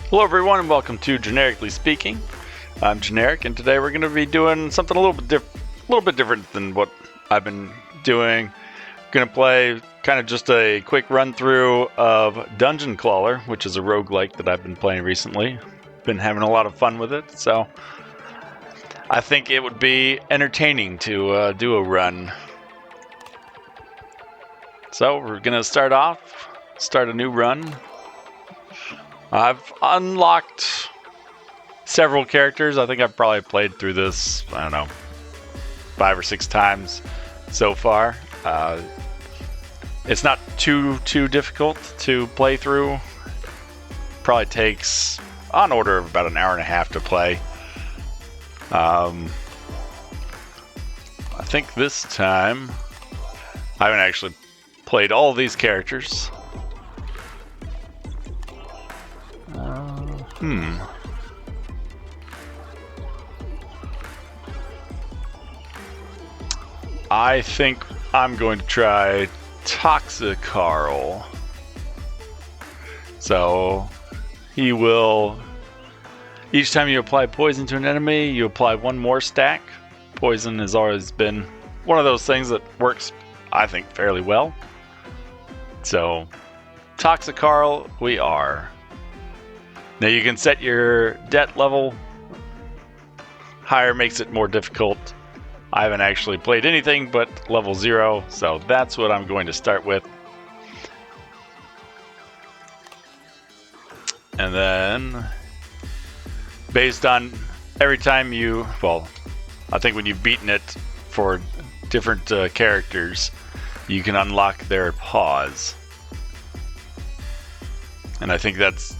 Hello everyone and welcome to Generically Speaking. I'm Generic and today we're going to be doing something a little bit different than what I've been doing. Going to play kind of just a quick run through of Dungeon Clawler, which is a roguelike that I've been playing recently. Been having a lot of fun with it, so I think it would be entertaining to do a run. So we're going to start a new run. I've unlocked several characters. I think I've probably played through this, I don't know, 5 or 6 times so far. It's not too difficult to play through. Probably takes on order of about an hour and a half to play. I think this time I haven't actually played all of these characters. I think I'm going to try Toxicarl. So he will, each time you apply poison to an enemy, you apply one more stack. Poison has always been one of those things that works, I think, fairly well. So Toxicarl we are. Now you can set your debt level. Higher makes it more difficult. I haven't actually played anything but level 0, so that's what I'm going to start with. And then, based on every time you, well, I think when you've beaten it for different characters, you can unlock their paws. And I think that's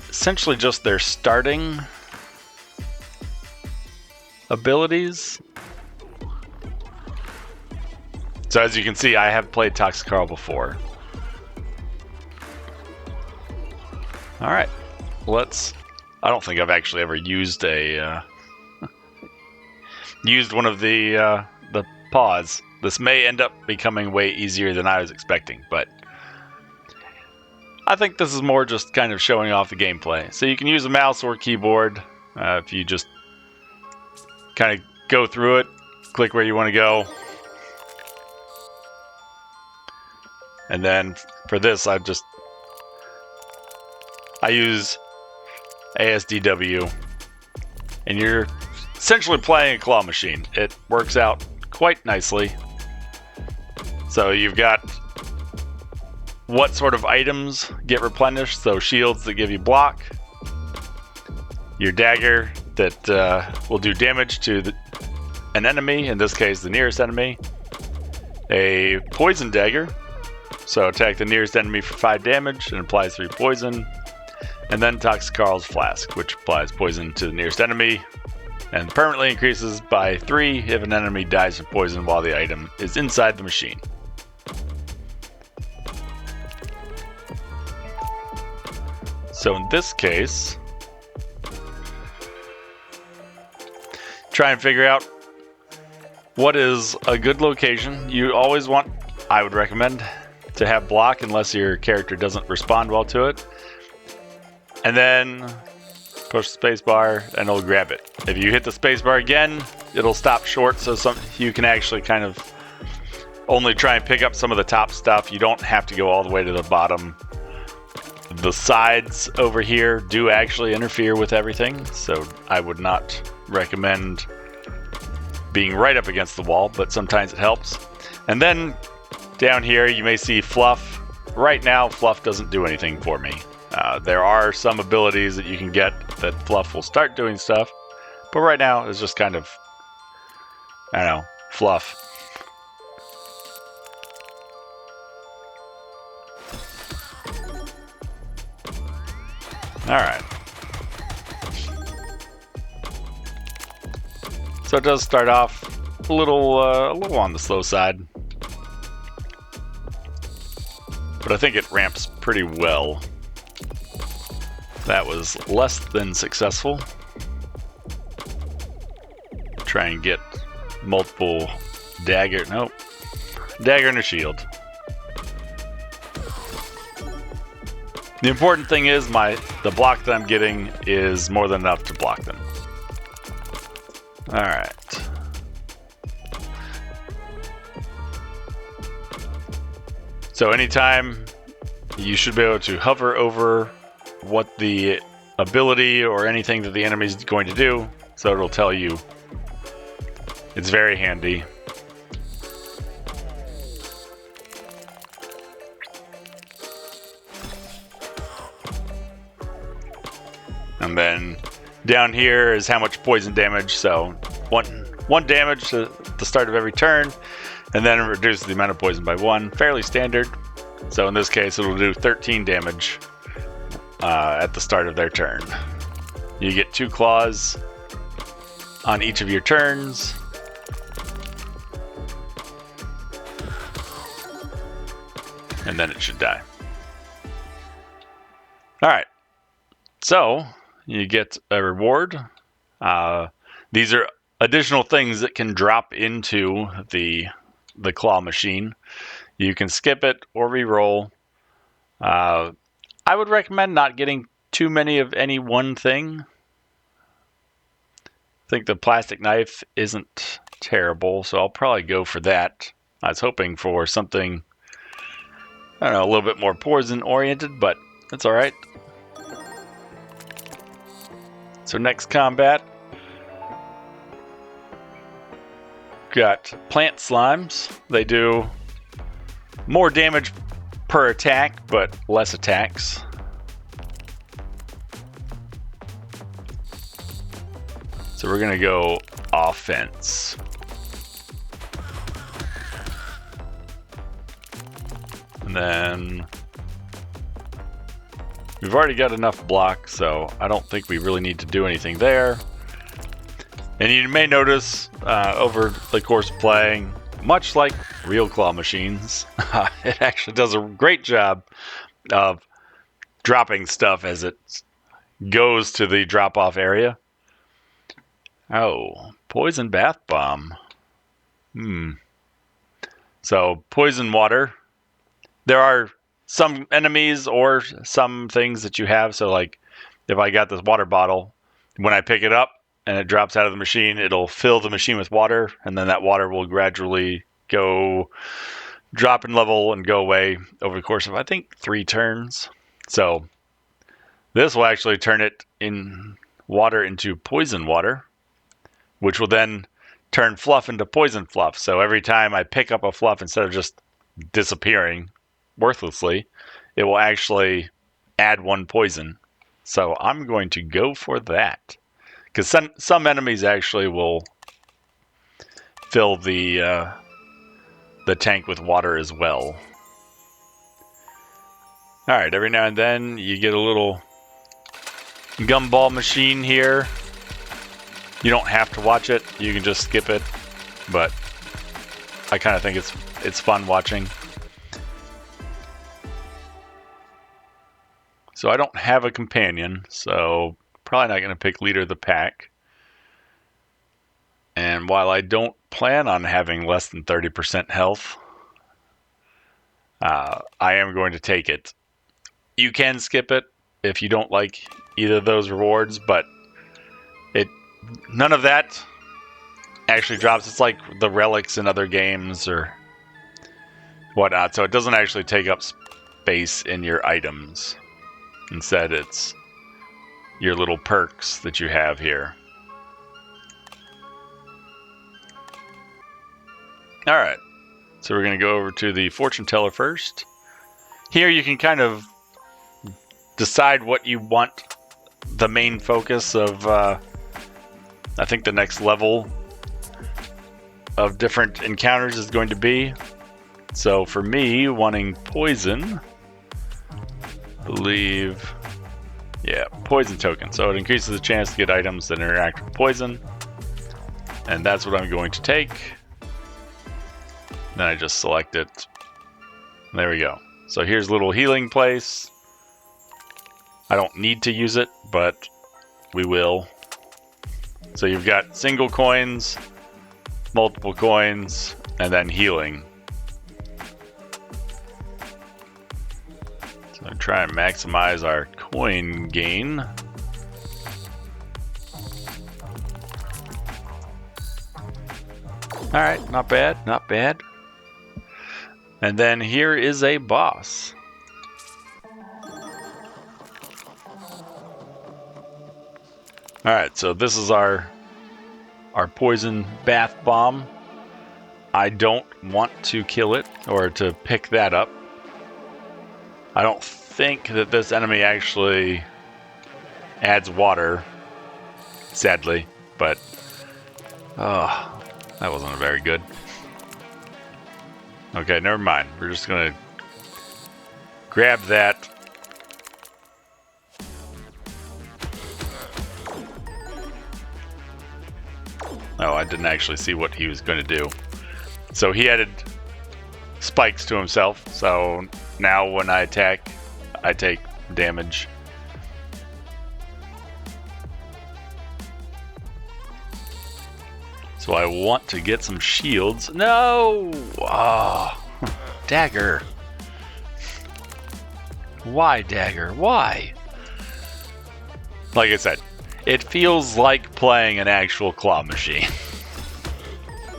essentially just their starting abilities. So as you can see, I have played Toxicarl before. Alright, I don't think I've actually ever used used one of the paws. This may end up becoming way easier than I was expecting, but I think this is more just kind of showing off the gameplay. So you can use a mouse or keyboard if you just kind of go through it, click where you want to go. And then for this, I use ASDW. And you're essentially playing a claw machine. It works out quite nicely. So you've got what sort of items get replenished, so shields that give you block, your dagger that will do damage to an enemy, in this case the nearest enemy, a poison dagger, so attack the nearest enemy for 5 damage and applies 3 poison, and then Toxicarl's Flask, which applies poison to the nearest enemy and permanently increases by 3 if an enemy dies from poison while the item is inside the machine. So in this case, try and figure out what is a good location. You always want, I would recommend, to have block unless your character doesn't respond well to it. And then push the spacebar and it'll grab it. If you hit the spacebar again, it'll stop short, so you can actually kind of only try and pick up some of the top stuff. You don't have to go all the way to the bottom. The sides over here do actually interfere with everything, so I would not recommend being right up against the wall, but sometimes it helps. And then down here you may see Fluff. Right now Fluff doesn't do anything for me. There are some abilities that you can get that Fluff will start doing stuff, but right now it's just kind of, I don't know, Fluff. Alright. So it does start off a little on the slow side. But I think it ramps pretty well. That was less than successful. Try and get multiple dagger, nope. Dagger and a shield. The important thing is the block that I'm getting is more than enough to block them. All right. So anytime you should be able to hover over what the ability or anything that the enemy is going to do, so it'll tell you. It's very handy. And then down here is how much poison damage. So one damage at the start of every turn, and then it reduces the amount of poison by 1. Fairly standard. So in this case, it'll do 13 damage at the start of their turn. You get 2 claws on each of your turns. And then it should die. All right. So you get a reward. These are additional things that can drop into the claw machine. You can skip it or re-roll. I would recommend not getting too many of any one thing. I think the plastic knife isn't terrible, so I'll probably go for that. I was hoping for something, I don't know, a little bit more poison oriented, but that's all right. So next combat, got plant slimes. They do more damage per attack, but less attacks. So we're gonna go offense. And then we've already got enough block, so I don't think we really need to do anything there. And you may notice over the course of playing, much like real claw machines, it actually does a great job of dropping stuff as it goes to the drop-off area. Oh, poison bath bomb. So poison water. There are some enemies or some things that you have. So like if I got this water bottle, when I pick it up and it drops out of the machine, it'll fill the machine with water, and then that water will gradually go drop in level and go away over the course of, I think, 3 turns. So this will actually turn it in water into poison water, which will then turn fluff into poison fluff. So every time I pick up a fluff, instead of just disappearing worthlessly, it will actually add 1 poison. So I'm going to go for that, because some enemies actually will fill the tank with water as well. All right, every now and then you get a little gumball machine here. You don't have to watch it, you can just skip it, but I kind of think it's fun watching. So I don't have a companion, so probably not going to pick leader of the pack. And while I don't plan on having less than 30% health, I am going to take it. You can skip it if you don't like either of those rewards, but none of that actually drops. It's like the relics in other games or whatnot, so it doesn't actually take up space in your items. Instead, it's your little perks that you have here. All right, so we're going to go over to the fortune teller first. Here you can kind of decide what you want the main focus of, I think the next level of different encounters is going to be. So for me, wanting poison, I believe, yeah, poison token. So it increases the chance to get items that interact with poison. And that's what I'm going to take. Then I just select it. There we go. So here's a little healing place. I don't need to use it, but we will. So you've got single coins, multiple coins, and then healing. So try and maximize our coin gain. Alright, not bad, not bad. And then here is a boss. Alright, so this is our poison bath bomb. I don't want to kill it or to pick that up. I don't think that this enemy actually adds water, sadly, but that wasn't very good. Okay, never mind. We're just gonna grab that. Oh, I didn't actually see what he was going to do. So he added spikes to himself, so now when I attack, I take damage. So I want to get some shields. No! Oh, dagger. Why, dagger? Why? Like I said, it feels like playing an actual claw machine.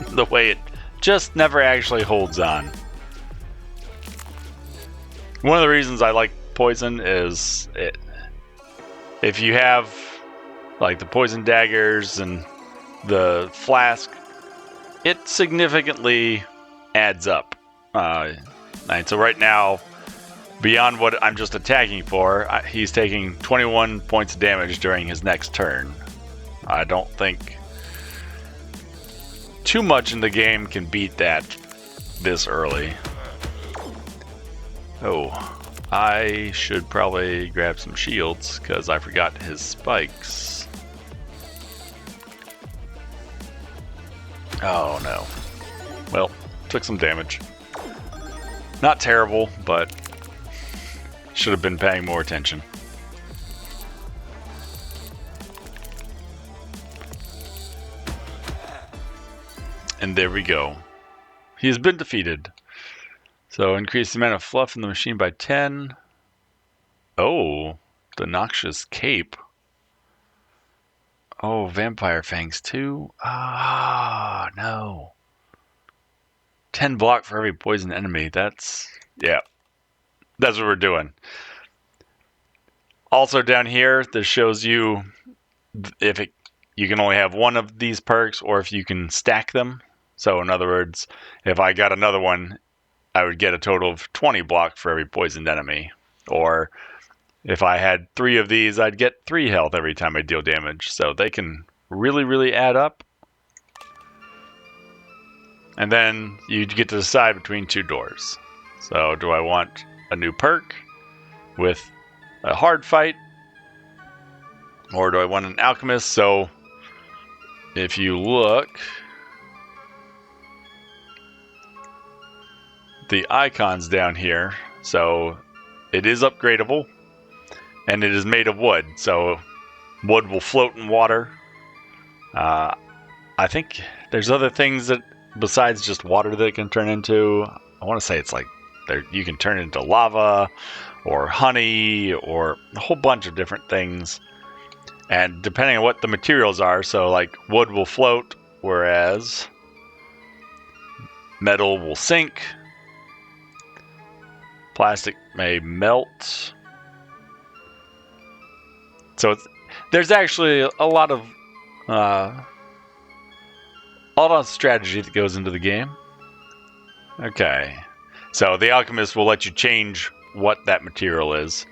The way it just never actually holds on. One of the reasons I like poison is if you have like the poison daggers and the flask, it significantly adds up. And so right now, beyond what I'm just attacking for, he's taking 21 points of damage during his next turn. I don't think too much in the game can beat that this early. Oh, I should probably grab some shields because I forgot his spikes. Oh no. Well, took some damage. Not terrible, but should have been paying more attention. And there we go. He has been defeated. So increase the amount of fluff in the machine by 10. Oh, the noxious cape. Oh, vampire fangs too. Ah, no. 10 block for every poison enemy. That's, yeah. That's what we're doing. Also down here, this shows you if you can only have one of these perks or if you can stack them. So in other words, if I got another one, I would get a total of 20 block for every poisoned enemy. Or if I had 3 of these, I'd get 3 health every time I deal damage. So they can really, really add up. And then you get to decide between 2 doors. So do I want a new perk with a hard fight? Or do I want an alchemist? So if you look, the icons down here, so it is upgradable and it is made of wood, so wood will float in water. I think there's other things that besides just water that it can turn into. I want to say it's like you can turn it into lava or honey or a whole bunch of different things, and depending on what the materials are, so like wood will float, whereas metal will sink. Plastic may melt. So there's actually a lot of strategy that goes into the game. Okay, so the alchemist will let you change what that material is,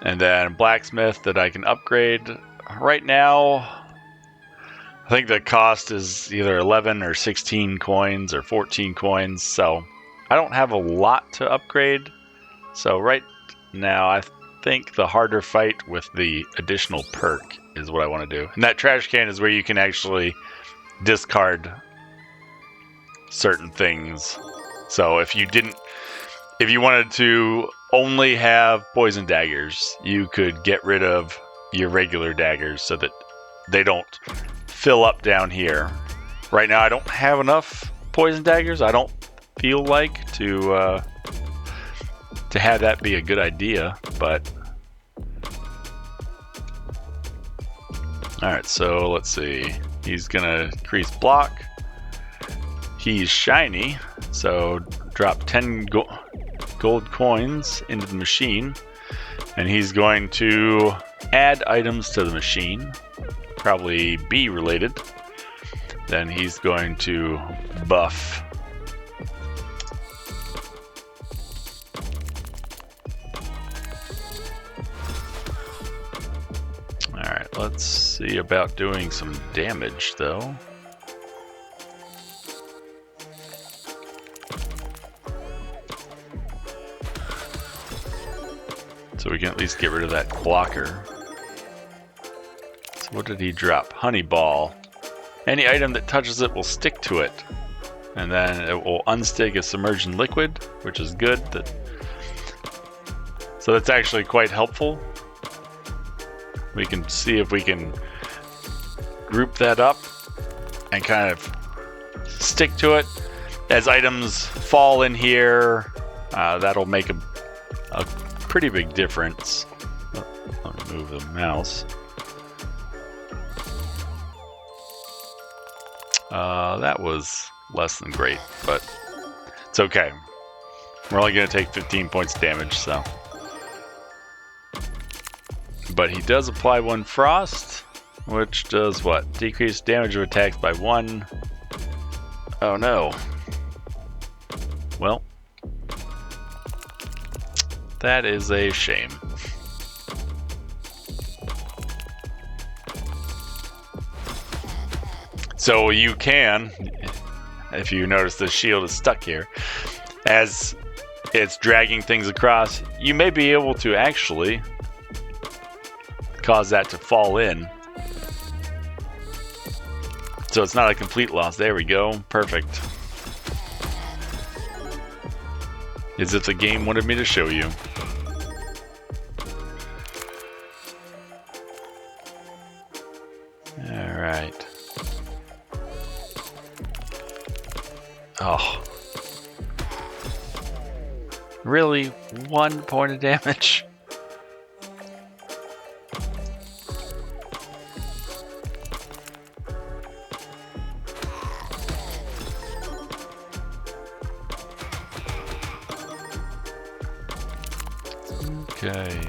and then blacksmith that I can upgrade. Right now, I think the cost is either 11 or 16 coins or 14 coins. So I don't have a lot to upgrade. So right now, I think the harder fight with the additional perk is what I want to do. And that trash can is where you can actually discard certain things. So if you wanted to only have poison daggers, you could get rid of your regular daggers so that they don't fill up down here. Right now, I don't have enough poison daggers. I don't feel like to to have that be a good idea, but alright, so let's see. He's gonna increase block. He's shiny, so drop 10 gold coins into the machine, and he's going to add items to the machine, probably bee related. Then he's going to buff. Alright, let's see about doing some damage though. So we can at least get rid of that blocker. So what did he drop? Honey ball. Any item that touches it will stick to it. And then it will unstick a submerged liquid, which is good. So that's actually quite helpful. We can see if we can group that up and kind of stick to it. As items fall in here, that'll make a pretty big difference. Let me move the mouse. That was less than great, but it's okay. We're only going to take 15 points damage, so. But he does apply 1 frost, which does what? Decrease damage of attacks by 1. Oh no. Well, that is a shame. So you can, if you notice the shield is stuck here, as it's dragging things across, you may be able to actually cause that to fall in. So it's not a complete loss. There we go. Perfect. As if the game wanted me to show you. Alright. Oh. Really? 1 point of damage? Okay.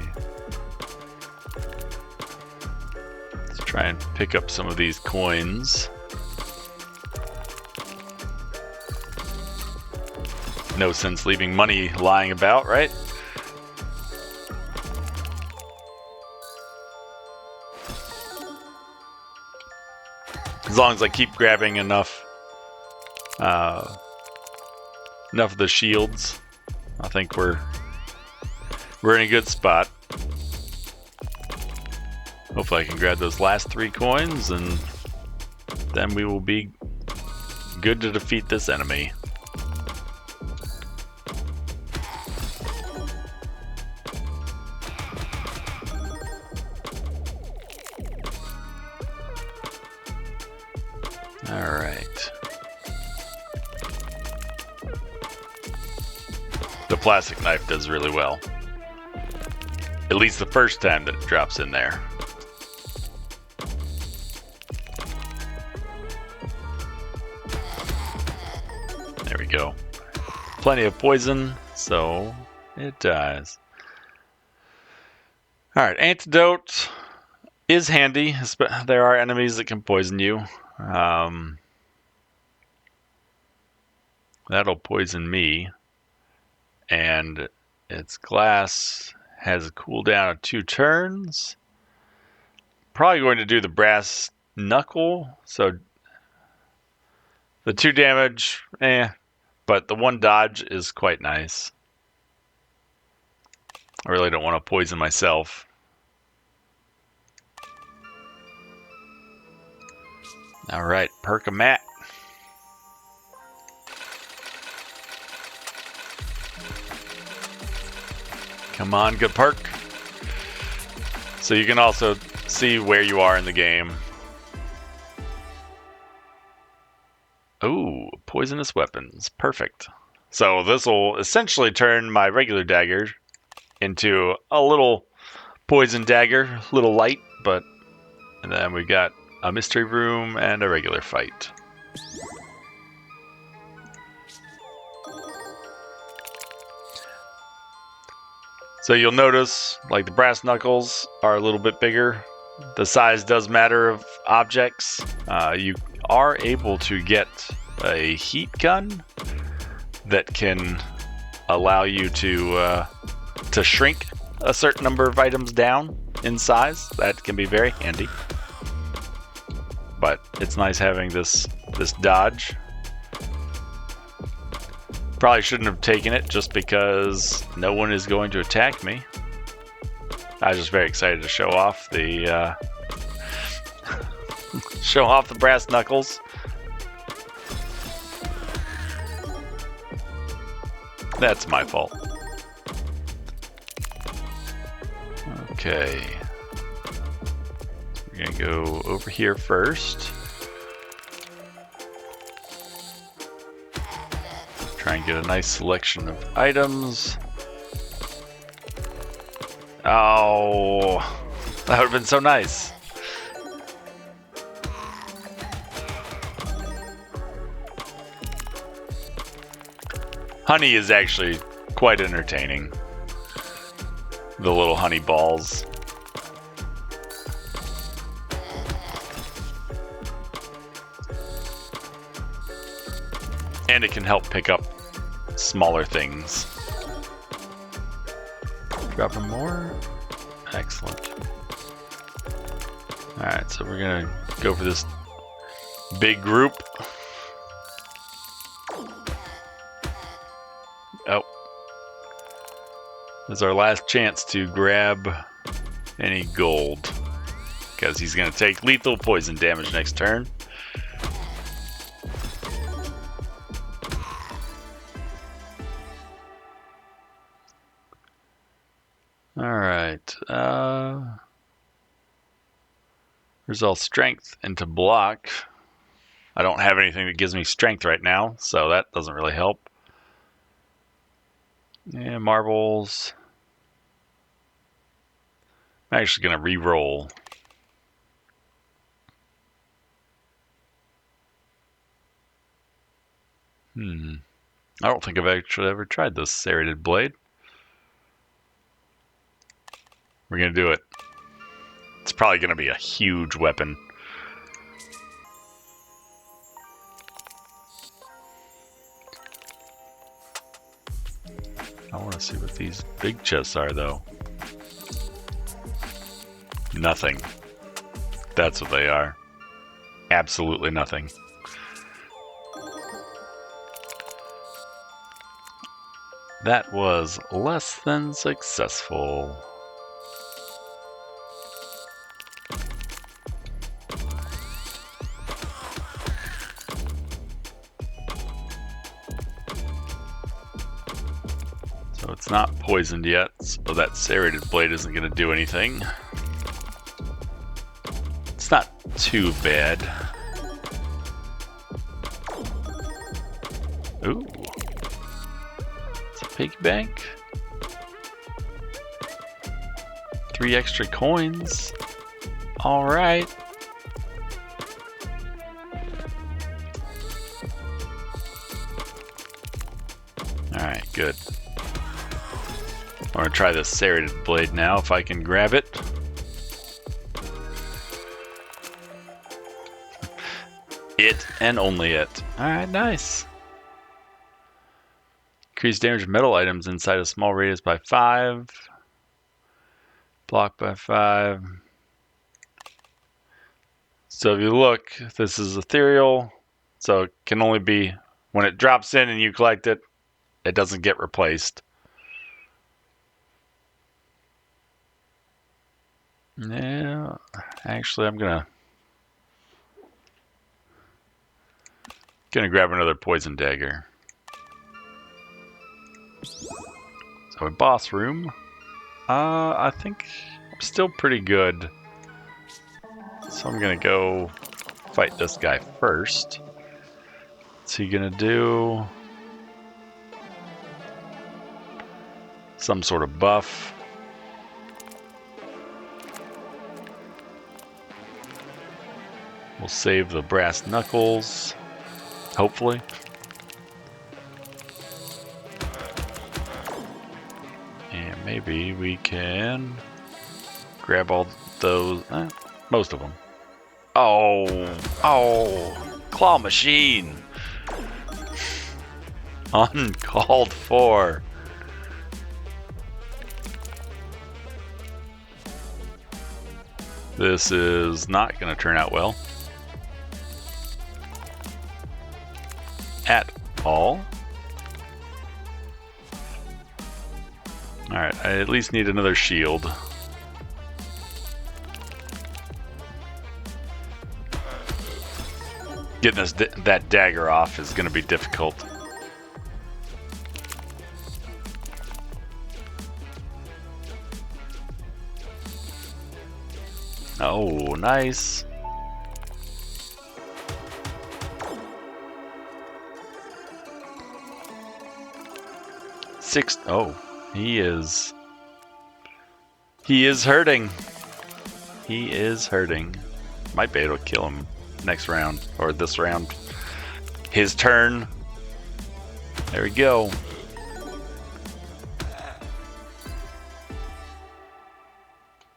Let's try and pick up some of these coins. No sense leaving money lying about, right? As long as I keep grabbing enough of the shields, I think we're in a good spot. Hopefully I can grab those last 3 coins, and then we will be good to defeat this enemy. Alright. The plastic knife does really well. At least the first time that it drops in there. There we go. Plenty of poison, so it dies. Alright, antidote is handy. There are enemies that can poison you. That'll poison me. And its glass has a cooldown of 2 turns. Probably going to do the brass knuckle. So the 2 damage, but the 1 dodge is quite nice. I really don't want to poison myself. Alright, perk a mat. Come on, good perk. So you can also see where you are in the game. Ooh, poisonous weapons. Perfect. So this will essentially turn my regular dagger into a little poison dagger, little light, but and then we got a mystery room and a regular fight. So you'll notice, like, the brass knuckles are a little bit bigger. The size does matter of objects. You are able to get a heat gun that can allow you to shrink a certain number of items down in size. That can be very handy. But it's nice having this dodge. Probably shouldn't have taken it just because no one is going to attack me. I was just very excited to show off the brass knuckles. That's my fault. Okay. We're gonna go over here first. Try and get a nice selection of items. Oh, that would have been so nice. Honey is actually quite entertaining. The little honey balls. And it can help pick up smaller things. Dropping more? Excellent. Alright, so we're gonna go for this big group. Oh. This is our last chance to grab any gold. Because he's gonna take lethal poison damage next turn. Alright, resolve strength into block. I don't have anything that gives me strength right now, so that doesn't really help. Yeah, marbles. I'm actually going to re-roll. I don't think I've actually ever tried this serrated blade. We're going to do it. It's probably going to be a huge weapon. I want to see what these big chests are, though. Nothing. That's what they are. Absolutely nothing. That was less than successful. So it's not poisoned yet, so that serrated blade isn't going to do anything. It's not too bad. Ooh. It's a piggy bank. 3 extra coins. Alright. Alright, good. I'm gonna try this serrated blade now if I can grab it. It and only it. Alright, nice. Increase damage of metal items inside a small radius by 5. Block by 5. So if you look, this is ethereal. So it can only be when it drops in and you collect it, it doesn't get replaced. Yeah, actually I'm gonna grab another poison dagger. So a boss room. I think I'm still pretty good. So I'm gonna go fight this guy first. What's he gonna do? some sort of buff. We'll save the brass knuckles, hopefully. And maybe we can grab all those, most of them. Oh, claw machine. Uncalled for. This is not going to turn out well. At all. Alright, I at least need another shield. Getting that dagger off is going to be difficult. Oh, nice. Oh, he is hurting. He is hurting. Might be able to kill him next round, or this round. His turn. There we go.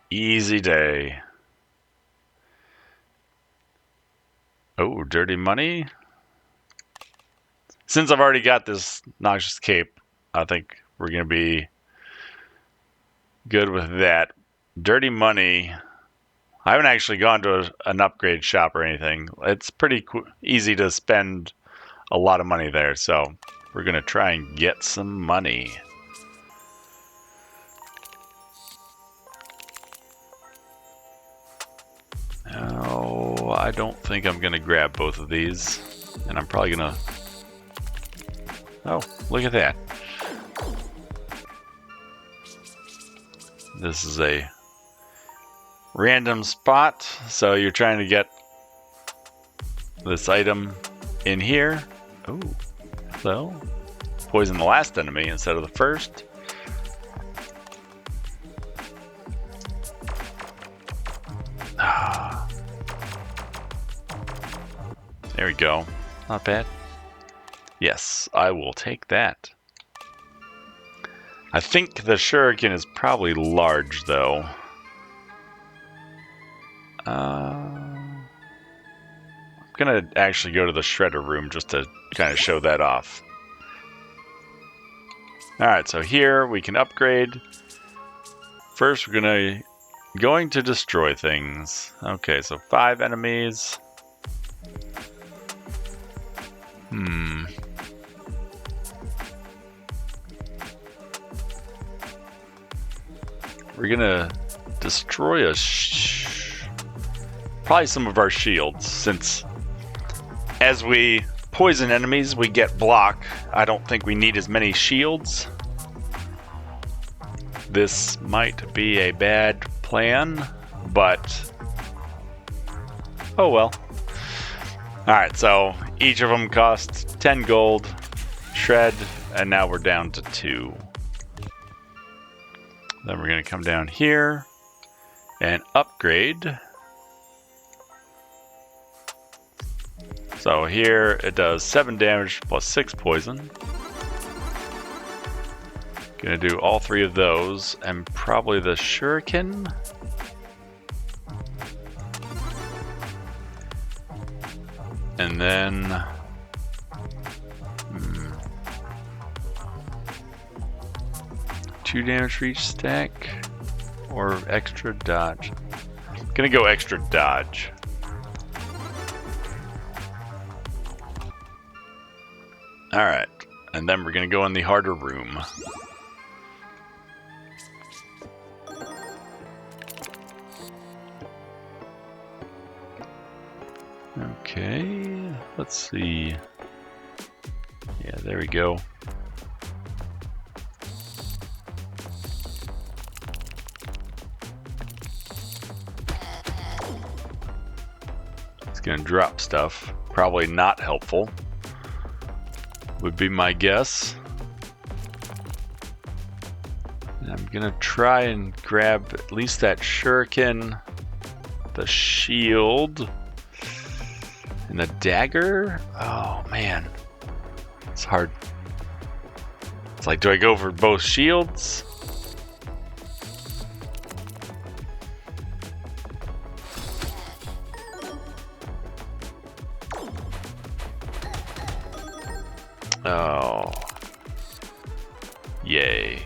Easy day. Oh, dirty money. Since I've already got this noxious cape, I think we're going to be good with that. Dirty money. I haven't actually gone to an upgrade shop or anything. It's pretty easy to spend a lot of money there, so we're going to try and get some money. Oh, I don't think I'm going to grab both of these, and I'm probably going to... Oh, look at that. This is a random spot, so you're trying to get this item in here. Oh, so poison the last enemy instead of the first. There we go. Not bad. Yes, I will take that. I think the shuriken is probably large, though. I'm gonna actually go to the shredder room just to kind of show that off. Alright, so here we can upgrade. First, we're going to destroy things. Okay, so 5 enemies. We're gonna destroy probably some of our shields, since as we poison enemies, we get block. I don't think we need as many shields. This might be a bad plan, but oh well. Alright, so each of them costs 10 gold, shred, and now we're down to 2. Then we're going to come down here and upgrade. So here it does 7 damage plus 6 poison. Gonna do all 3 of those, and probably the shuriken. And then 2 damage for each stack, or extra dodge. Gonna go extra dodge. Alright, and then we're gonna go in the harder room. Okay, let's see. Yeah, there we go. It's gonna drop stuff. Probably not helpful, would be my guess. gonna try and grab at least that shuriken, the shield, and the dagger. Oh man, it's hard. It's like, do I go for both shields? Oh, yay.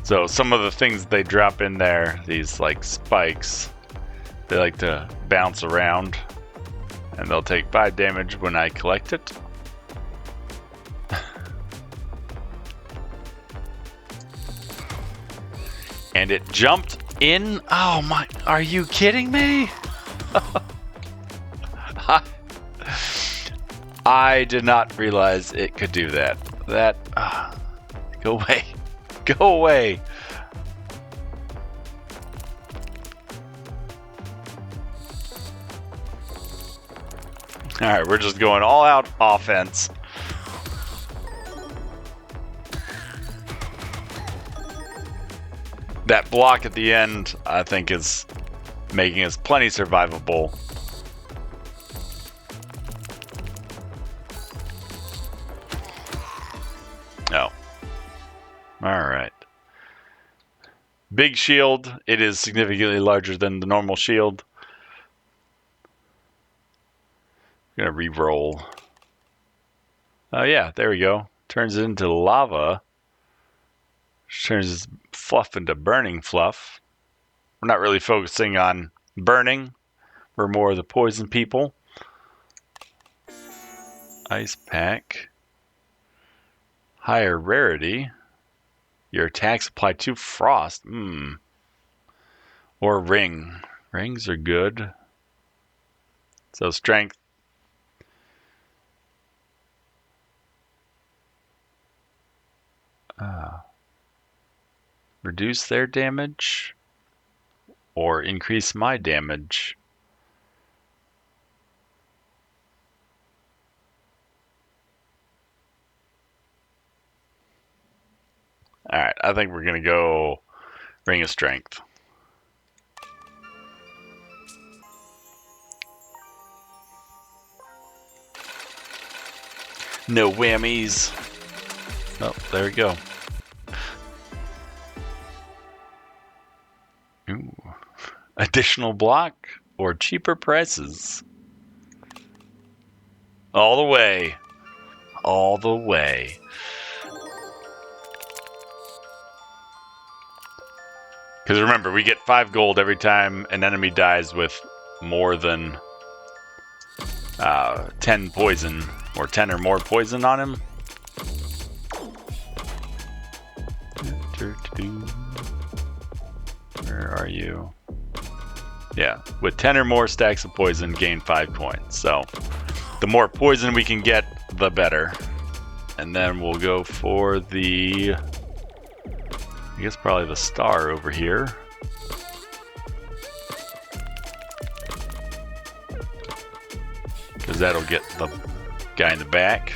So some of the things they drop in there, these like spikes, they like to bounce around, and they'll take 5 damage when I collect it. And it jumped in. Oh my, are you kidding me? I did not realize it could do that. Go away. Go away. Alright, we're just going all out offense. That block at the end, I think, is making us plenty survivable. Oh. Alright. Big shield. It is significantly larger than the normal shield. I'm gonna re-roll. Oh yeah, there we go. Turns it into lava. Turns this fluff into burning fluff. We're not really focusing on burning. We're more the poison people. Ice pack. Higher rarity. Your attacks apply to frost. Or ring. Rings are good. So strength. Reduce their damage. Or increase my damage. Alright, I think we're going to go Ring of Strength. No whammies. Oh, there we go. Ooh. Additional block or cheaper prices. All the way. All the way. Because remember, we get 5 gold every time an enemy dies with more than 10 poison, or 10 or more poison on him. Where are you? Yeah, with 10 or more stacks of poison, gain 5 coins. So the more poison we can get, the better. And then we'll go for the... I guess probably the star over here. Because that'll get the guy in the back.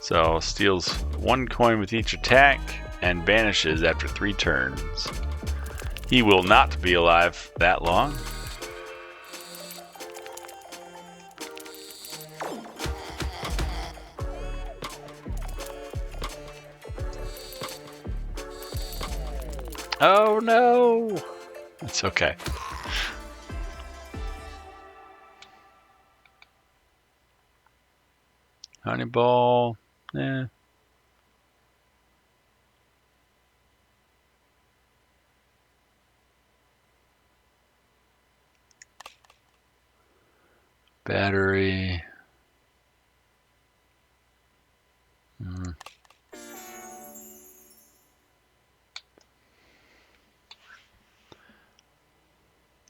So steals 1 coin with each attack and vanishes after 3 turns. He will not be alive that long. Oh no! It's okay. Honeyball, eh. Battery.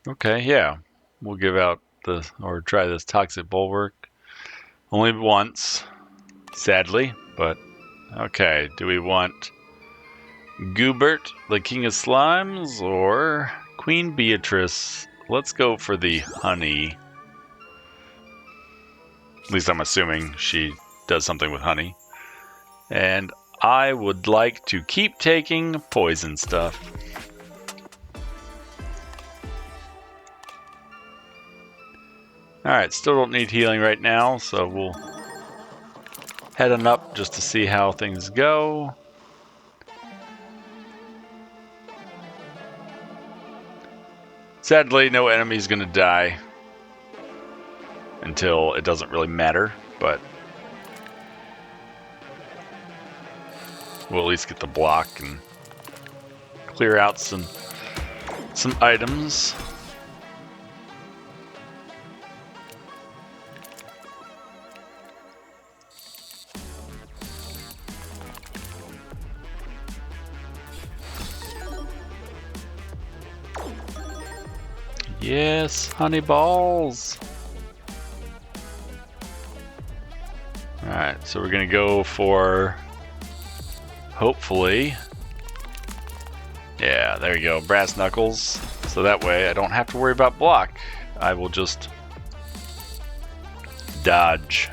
Okay, yeah. We'll give out the, or try this toxic bulwark. Only once, sadly, but okay. Do we want Goobert, the King of Slimes, or Queen Beatrice? Let's go for the honey. At least I'm assuming she does something with honey. And I would like to keep taking poison stuff. Alright, still don't need healing right now, so we'll head on up just to see how things go. Sadly, no enemy's gonna die until it doesn't really matter, but we'll at least get the block and clear out some items. Yes, honey balls. Alright, so we're gonna go for, hopefully, yeah, there you go, brass knuckles. So that way I don't have to worry about block. I will just dodge.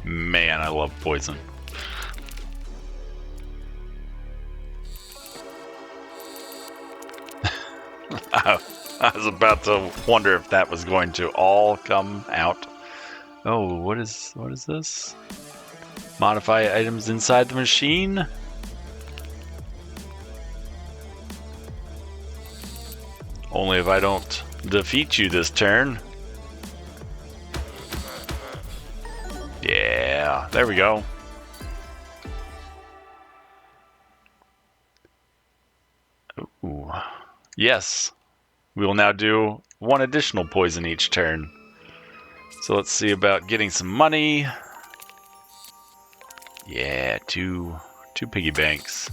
Man, I love poison. I was about to wonder if that was going to all come out. Oh, what is this? Modify items inside the machine? Only if I don't defeat you this turn. Yeah, there we go. Ooh. Yes. We will now do one additional poison each turn. So let's see about getting some money. Yeah, two piggy banks.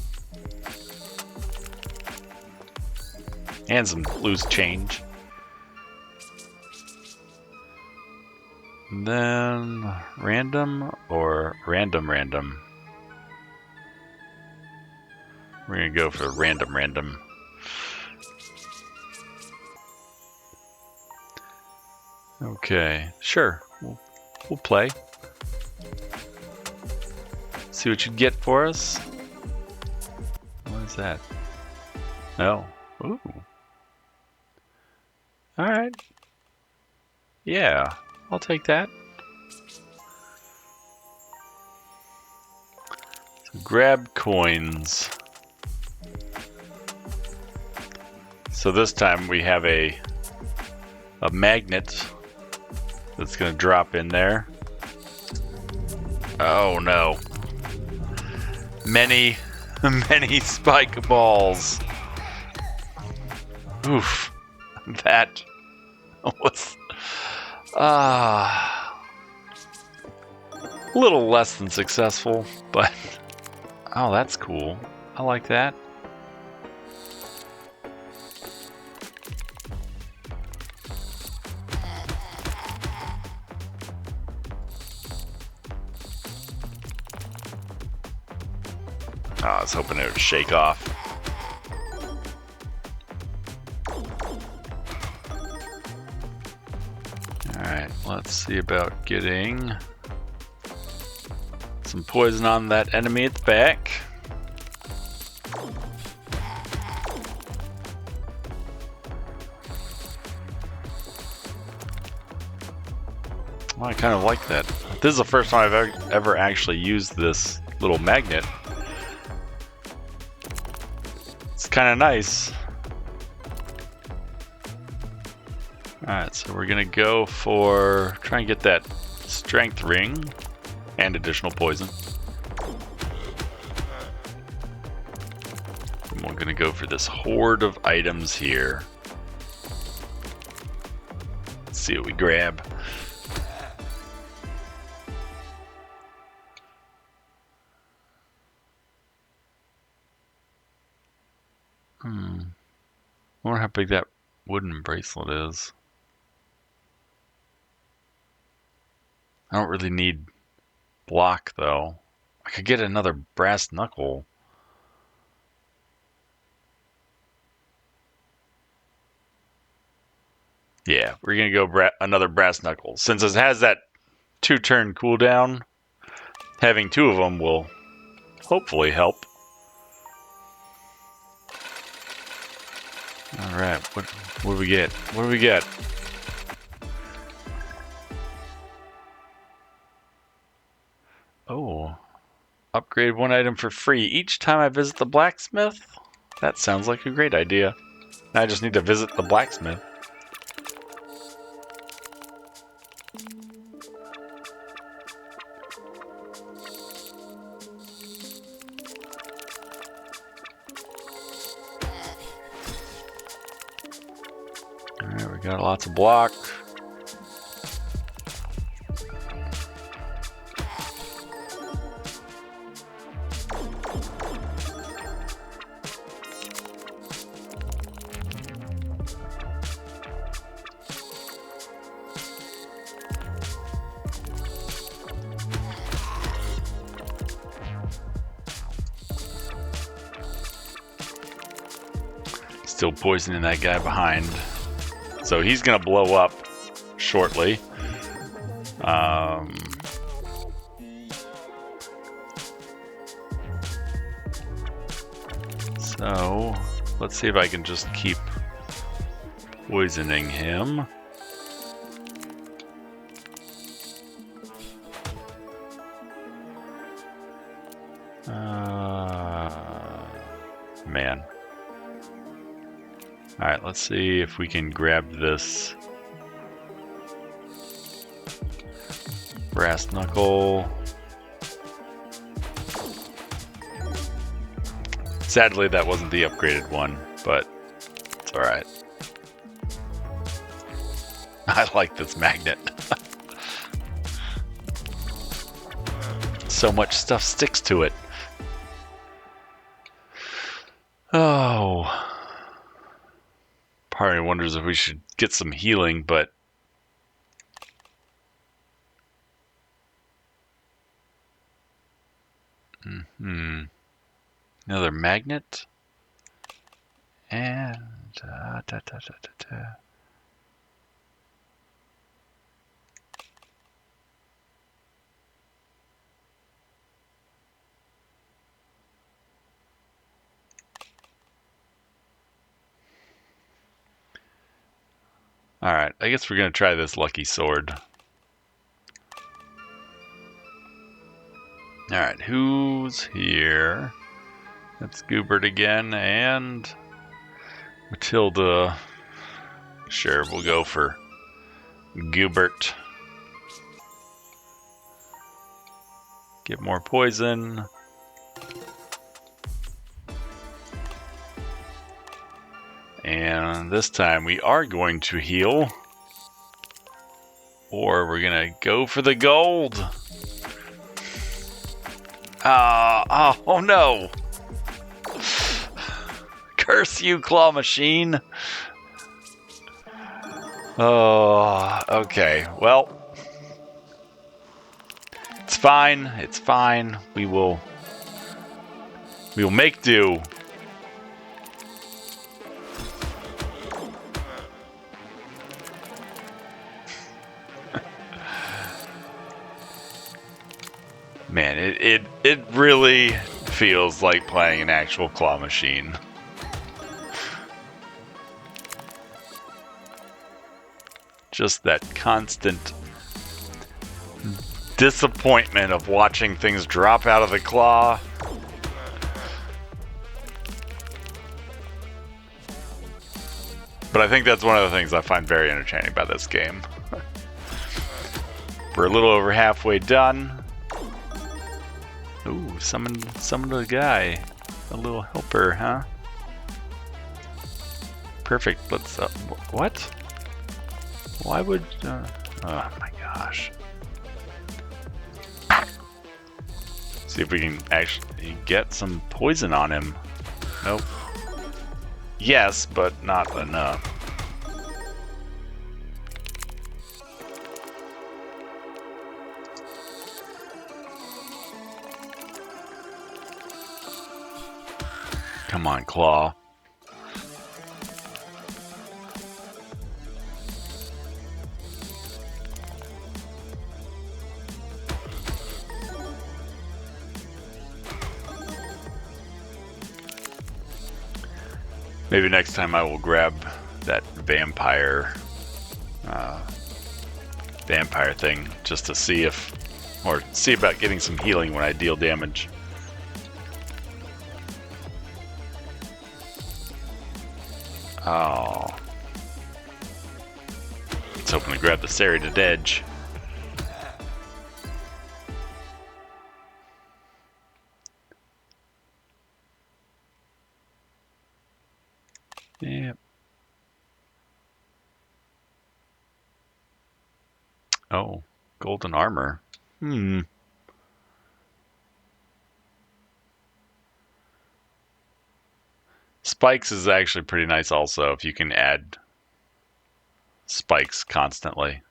And some loose change. And then random or random. We're gonna go for random. Okay, sure. We'll play. See what you get for us. What is that? Oh. Ooh. Alright. Yeah, I'll take that. So grab coins. So this time we have a magnet that's gonna drop in there. Oh no. Many spike balls. Oof. That was a little less than successful, but oh, that's cool. I like that. Oh, I was hoping it would shake off. Alright, let's see about getting some poison on that enemy at the back. Well, I kind of like that. This is the first time I've ever actually used this little magnet. It's kind of nice. Alright, so we're gonna go for try and get that strength ring and additional poison. And we're gonna go for this horde of items here. Let's see what we grab. I wonder how big that wooden bracelet is. I don't really need block though. I could get another brass knuckle. Yeah, we're gonna go another brass knuckle. Since it has that 2-turn cooldown, having 2 of them will hopefully help. All right, what do we get? What do we get? Oh, upgrade 1 item for free each time I visit the blacksmith? That sounds like a great idea. I just need to visit the blacksmith. Alright, we got lots of block. Still poisoning that guy behind. So he's gonna blow up shortly. So let's see if I can just keep poisoning him. Man. Alright, let's see if we can grab this brass knuckle. Sadly, that wasn't the upgraded one, but it's alright. I like this magnet. So much stuff sticks to it. Oh. Part of me wonders if we should get some healing, but another magnet and all right, I guess we're gonna try this lucky sword. All right, who's here? That's Goobert again and Matilda. Sure, we'll go for Goobert. Get more poison. And this time we are going to heal. Or we're gonna go for the gold. Oh no! Curse you, claw machine! Oh, okay. Well, it's fine. It's fine. We will make do. Man, it really feels like playing an actual claw machine. Just that constant disappointment of watching things drop out of the claw. But I think that's one of the things I find very entertaining about this game. We're a little over halfway done. Ooh, summon a guy. A little helper, huh? Perfect. Let's, what? Why would, oh my gosh. See if we can actually get some poison on him. Nope. Yes, but not enough. Come on, Claw. Maybe next time I will grab that vampire thing just to see if, or see about getting some healing when I deal damage. Oh. Let's hoping to grab the serrated edge. Yep. Oh, golden armor. Spikes is actually pretty nice also if you can add spikes constantly.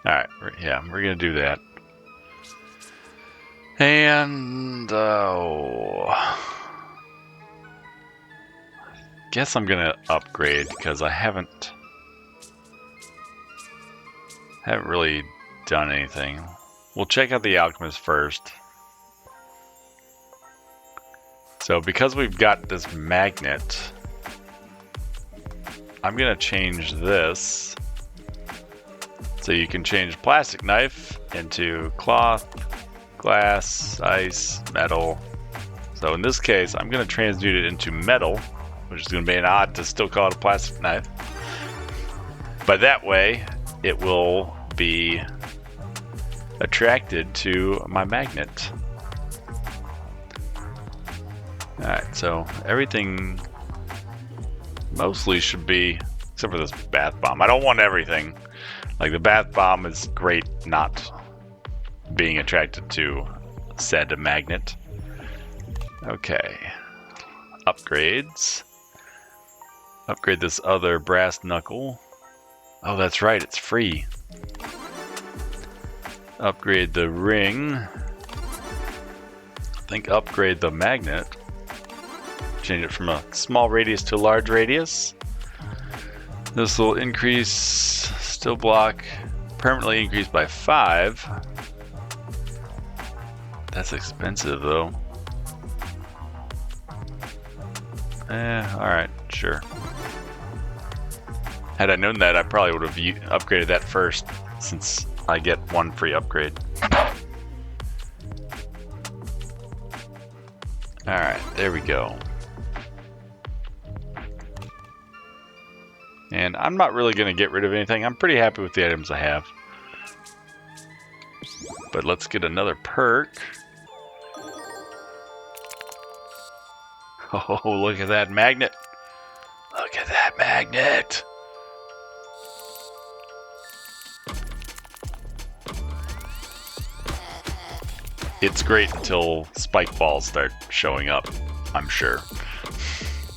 Alright, yeah, we're gonna do that. And guess I'm gonna upgrade because I haven't really done anything. We'll check out the alchemist first. So because we've got this magnet, I'm gonna change this so you can change plastic knife into cloth, glass, ice, metal. So in this case, I'm gonna transmute it into metal, which is gonna be an odd to still call it a plastic knife. But that way, it will be attracted to my magnet. Alright, so everything mostly should be, except for this bath bomb. I don't want everything. Like the bath bomb is great not being attracted to said magnet. Okay. Upgrades. Upgrade this other brass knuckle. Oh, that's right, it's free. Upgrade the ring. I think upgrade the magnet. Change it from a small radius to a large radius. This will increase still block, permanently increase by 5. That's expensive though. Alright, sure. Had I known that, I probably would have upgraded that first, since I get one free upgrade. Alright, there we go. And I'm not really going to get rid of anything. I'm pretty happy with the items I have. But let's get another perk. Oh, look at that magnet. Look at that magnet. It's great until spike balls start showing up, I'm sure.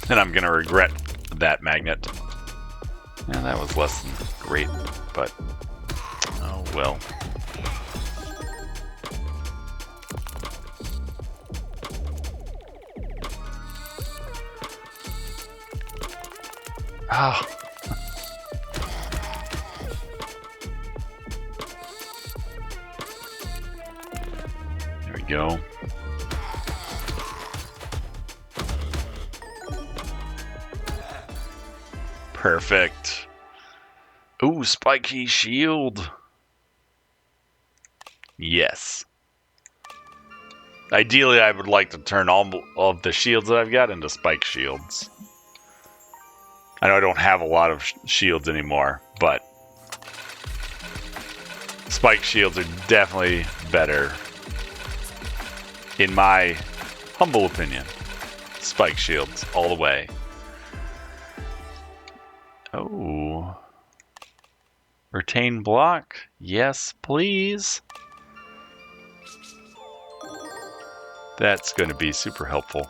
And I'm going to regret that magnet. Yeah, that was less than great, but oh well. Ah. There we go. Perfect. Ooh, spiky shield. Yes. Ideally, I would like to turn all of the shields that I've got into spike shields. I know I don't have a lot of shields anymore, but spike shields are definitely better. In my humble opinion. Spike shields, all the way. Oh. Retain block? Yes, please. That's going to be super helpful.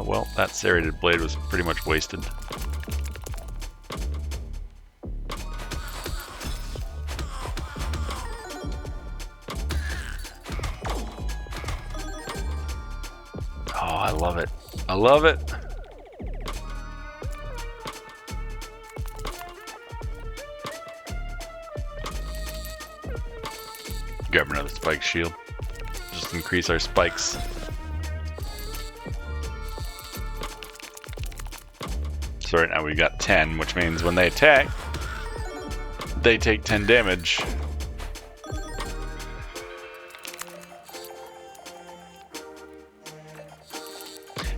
Well, that serrated blade was pretty much wasted. Oh, I love it. I love it. Grab another spike shield. Just increase our spikes. So right now we got 10, which means when they attack, they take 10 damage.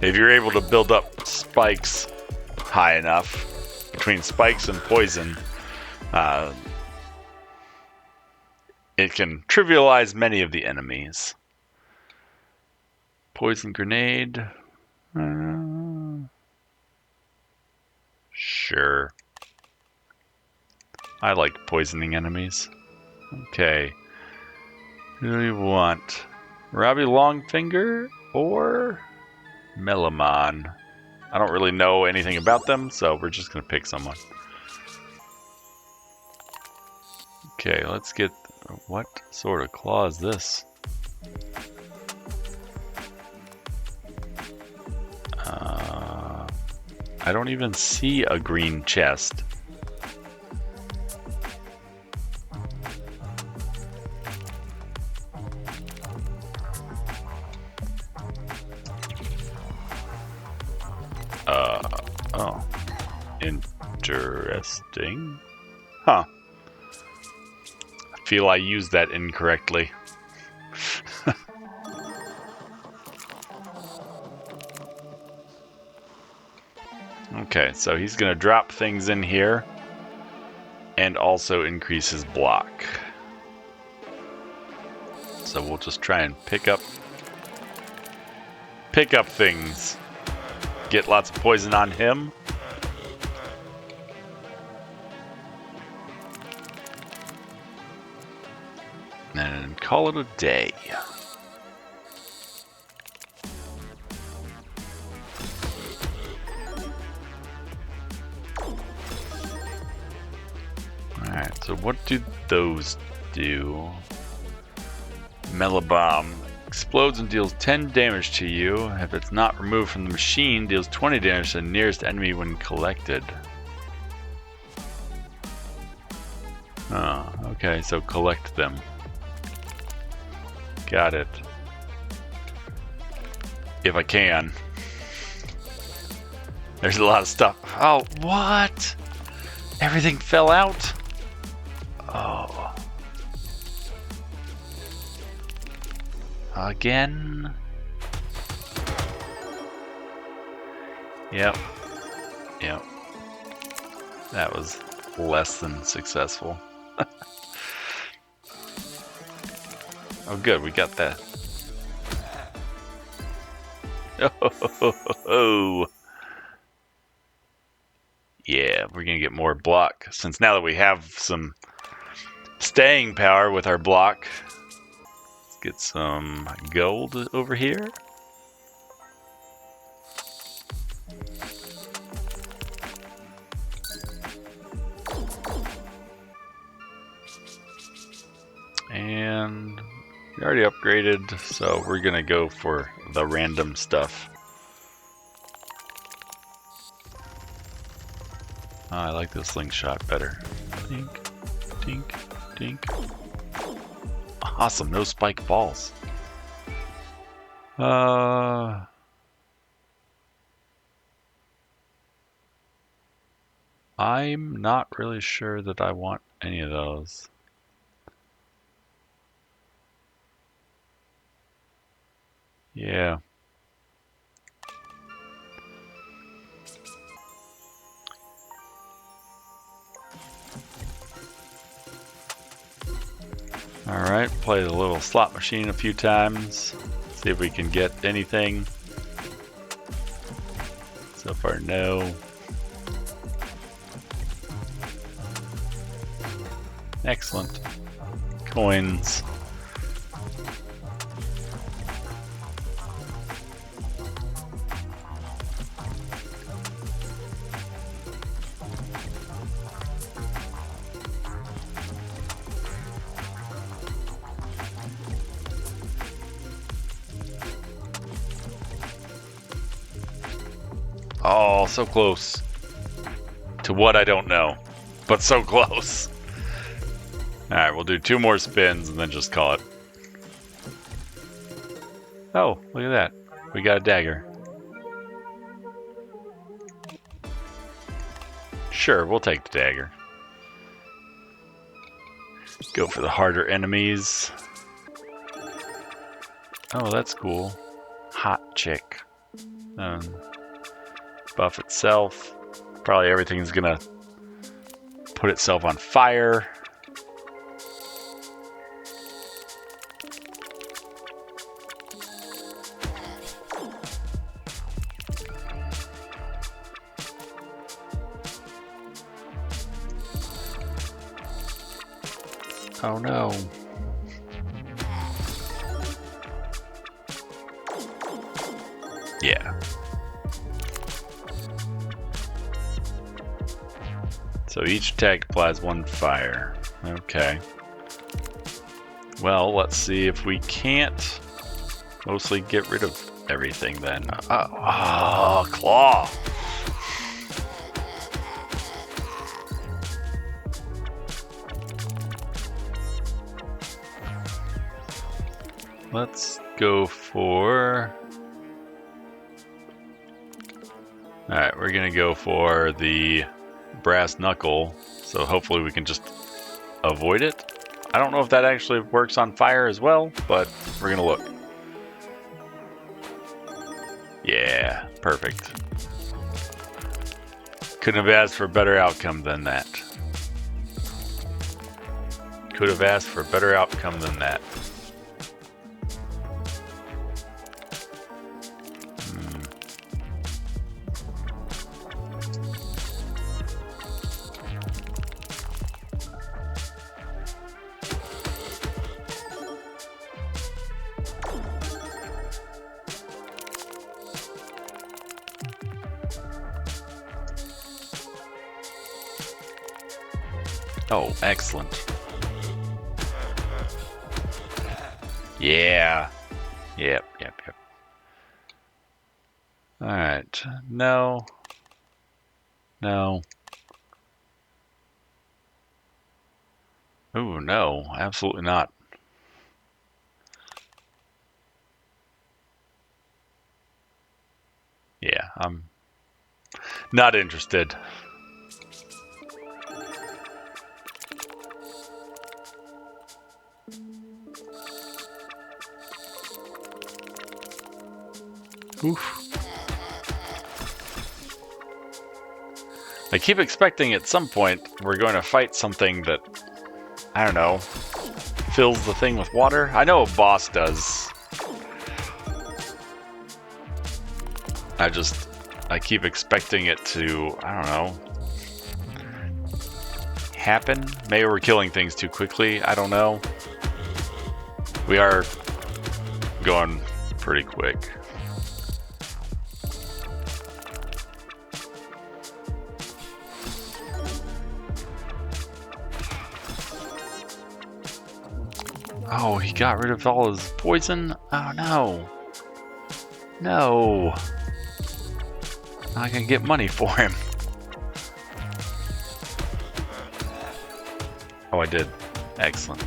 If you're able to build up spikes high enough, between spikes and poison, it can trivialize many of the enemies. Poison grenade. Sure. I like poisoning enemies. Okay. Who do we want? Robbie Longfinger or Melamon? I don't really know anything about them, so we're just going to pick someone. Okay, let's get... What sort of claw is this? I don't even see a green chest. Oh. Interesting. Huh. I feel I used that incorrectly. Okay, so he's going to drop things in here and also increase his block. So we'll just try and pick up things. Get lots of poison on him. And call it a day. Alright, so what do those do? Melabomb. Explodes and deals 10 damage to you. If it's not removed from the machine, deals 20 damage to the nearest enemy when collected. Oh, okay, so collect them. Got it. If I can. There's a lot of stuff. Oh, what? Everything fell out? Oh. Again? Yep. Yep. That was less than successful. Oh, good. We got that. Oh. Yeah, we're going to get more block. Since now that we have some staying power with our block, let's get some gold over here. And we already upgraded, so we're going to go for the random stuff. Oh, I like this slingshot better. Dink, dink, dink. Awesome, no spike balls. I'm not really sure that I want any of those. Yeah. Alright, play the little slot machine a few times. See if we can get anything. So far, no. Excellent. Coins. Oh, so close to what I don't know, but so close. Alright, we'll do 2 more spins and then just call it. Oh, look at that. We got a dagger. Sure, we'll take the dagger. Go for the harder enemies. Oh, that's cool. Hot chick. Buff itself. Probably everything's gonna put itself on fire. Oh no. Yeah. So each attack applies 1 fire. Okay. Well, let's see if we can't mostly get rid of everything then. Oh, claw. Let's go for... Alright, we're gonna go for the brass knuckle, so hopefully we can just avoid it. I don't know if that actually works on fire as well, but we're gonna look. Yeah, perfect. Couldn't have asked for a better outcome than that. Could have asked for a better outcome than that. Oh, excellent. Yeah. Yep. Alright. No. No. Ooh, no. Absolutely not. Yeah, I'm not interested. Oof. I keep expecting at some point we're going to fight something that, I don't know, fills the thing with water. I know a boss does. I keep expecting it to, I don't know, happen. Maybe we're killing things too quickly. I don't know. We are going pretty quick. Oh, he got rid of all his poison? Oh no. No. I can get money for him. Oh, I did. Excellent.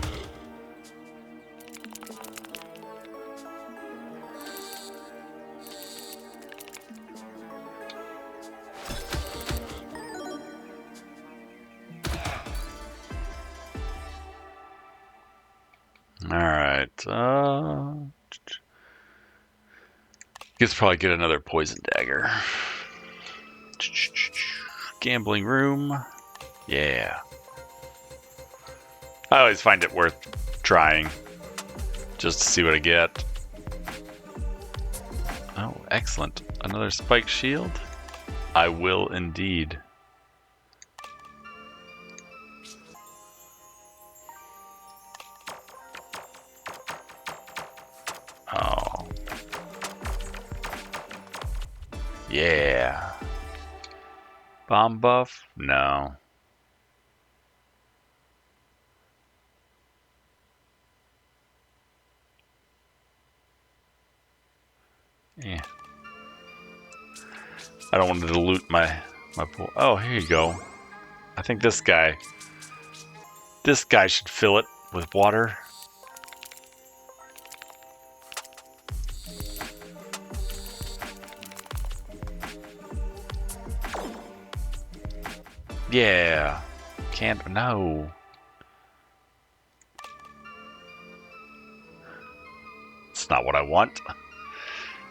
Alright. Guess probably get another poison dagger. Gambling room. Yeah. I always find it worth trying. Just to see what I get. Oh, excellent. Another spike shield? I will indeed. Oh. Yeah. Bomb buff? No. Yeah. I don't want to dilute my pool. Oh, here you go. I think this guy This guy should fill it with water. Yeah. Can't. No. It's not what I want.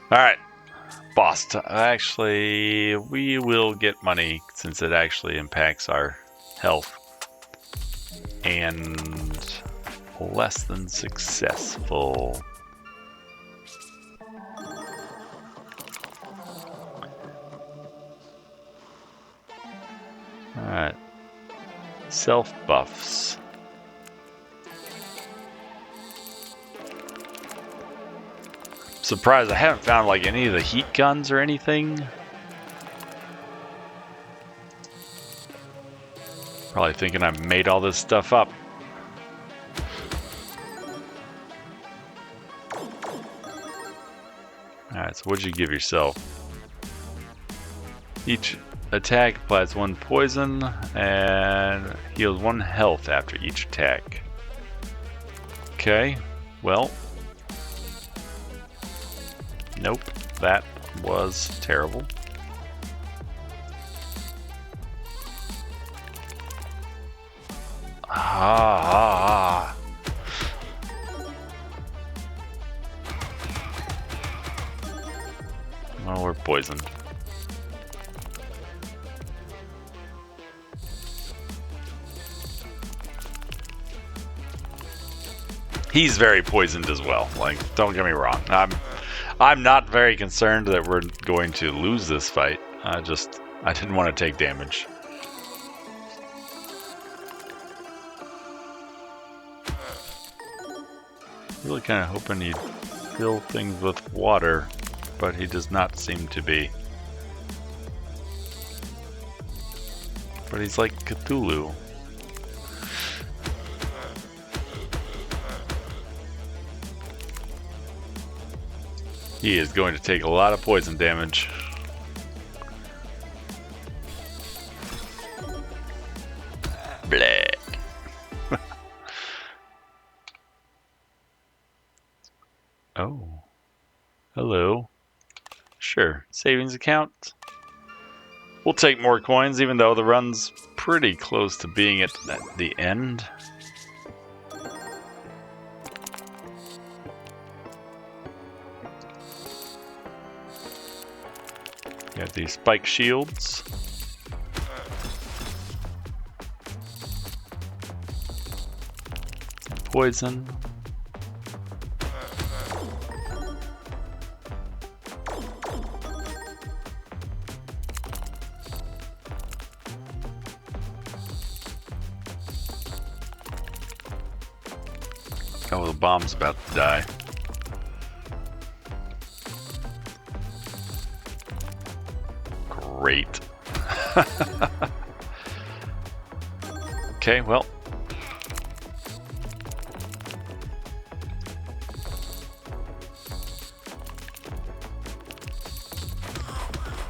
Alright. Boss. Actually, we will get money since it actually impacts our health. And less than successful. Alright. Self buffs. Surprised I haven't found like any of the heat guns or anything. Probably thinking I made all this stuff up. Alright, so what'd you give yourself? Each attack applies 1 poison and heals 1 health after each attack. Okay, well. Nope, that was terrible. Ah. Well, we're poisoned. He's very poisoned as well. Like, don't get me wrong. I'm not very concerned that we're going to lose this fight. I didn't want to take damage. Really kind of hoping he'd fill things with water, but he does not seem to be. But he's like Cthulhu. He is going to take a lot of poison damage. Bleh. Oh. Hello. Sure. Savings account. We'll take more coins, even though the run's pretty close to being at the end. Got these spike shields. Poison. Oh, the bomb's about to die. Great. Okay, well.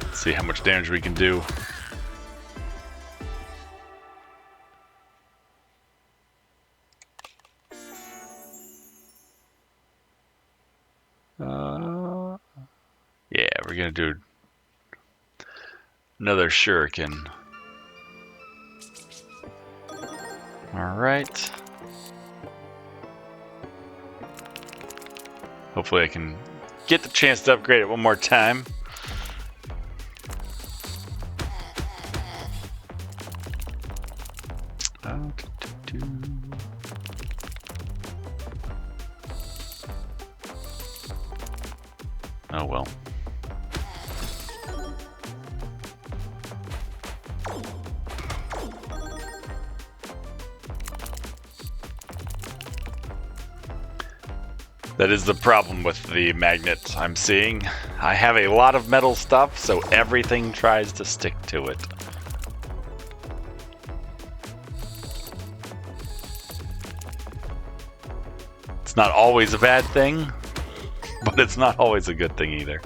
Let's see how much damage we can do. Yeah, we're gonna do another shuriken. Alright. Hopefully I can get the chance to upgrade it one more time. Oh well. That is the problem with the magnet I'm seeing. I have a lot of metal stuff, so everything tries to stick to it. It's not always a bad thing, but it's not always a good thing either.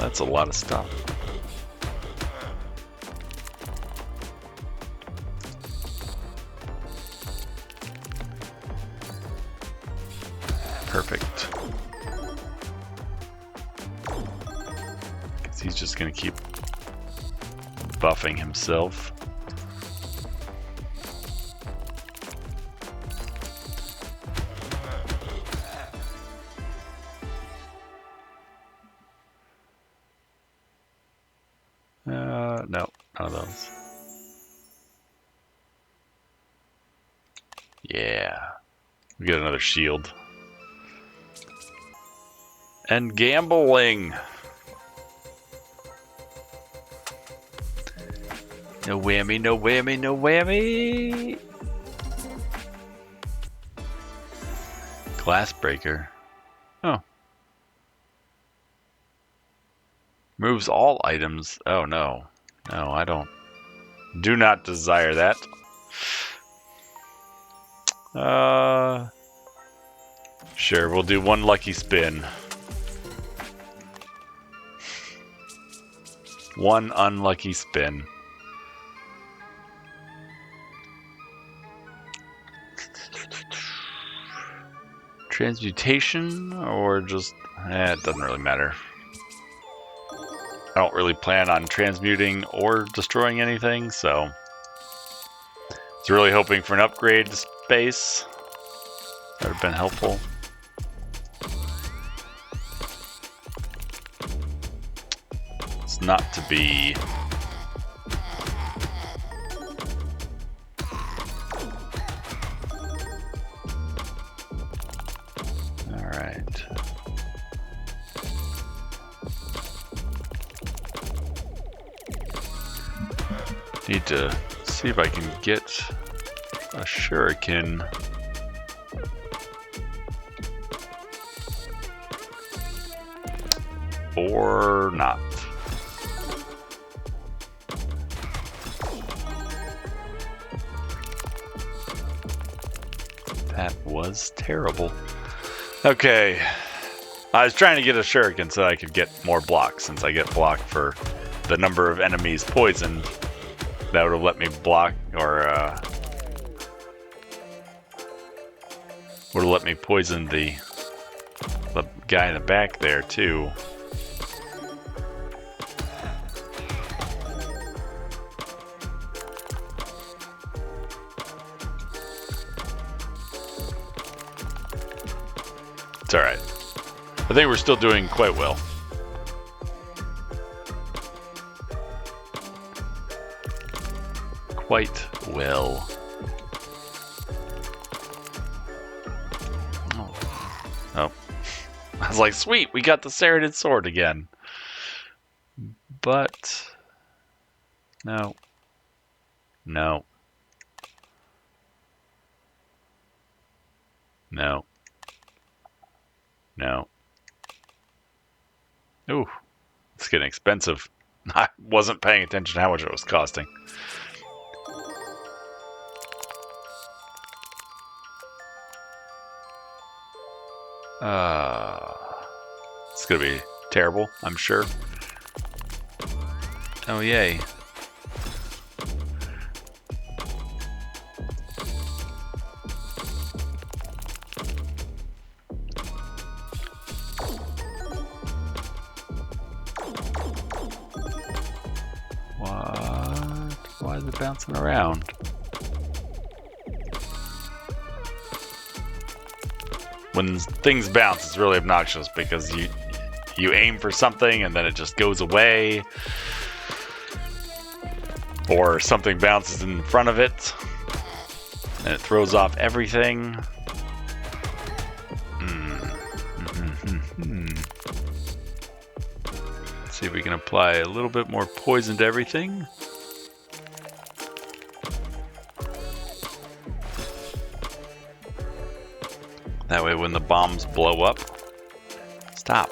That's a lot of stuff. Perfect. Guess he's just gonna keep buffing himself. No, none of those. Yeah. We get another shield. And gambling. No whammy, no whammy, no whammy. Glass breaker. Oh. Moves all items. Oh no. No, I don't. Do not desire that. Sure, we'll do one lucky spin. One unlucky spin. Transmutation or just... it doesn't really matter. I don't really plan on transmuting or destroying anything, so... I was really hoping for an upgrade to space. That would have been helpful. It's not to be. All right. Need to see if I can get a shuriken. Or not. That was terrible. Okay. I was trying to get a shuriken so I could get more blocks, since I get blocked for the number of enemies poisoned. That would have let me block, or would have let me poison the guy in the back there too. It's alright. I think we're still doing quite well. Quite well. Oh. I was like, sweet, we got the serrated sword again. But... no. No. No. No. Ooh, it's getting expensive. I wasn't paying attention to how much it was costing. It's gonna be terrible, I'm sure. Oh, yay. What? Why is it bouncing around? When things bounce, it's really obnoxious because you aim for something and then it just goes away, or something bounces in front of it and it throws off everything. Let's see if we can apply a little bit more poison to everything. That way when the bombs blow up, stop.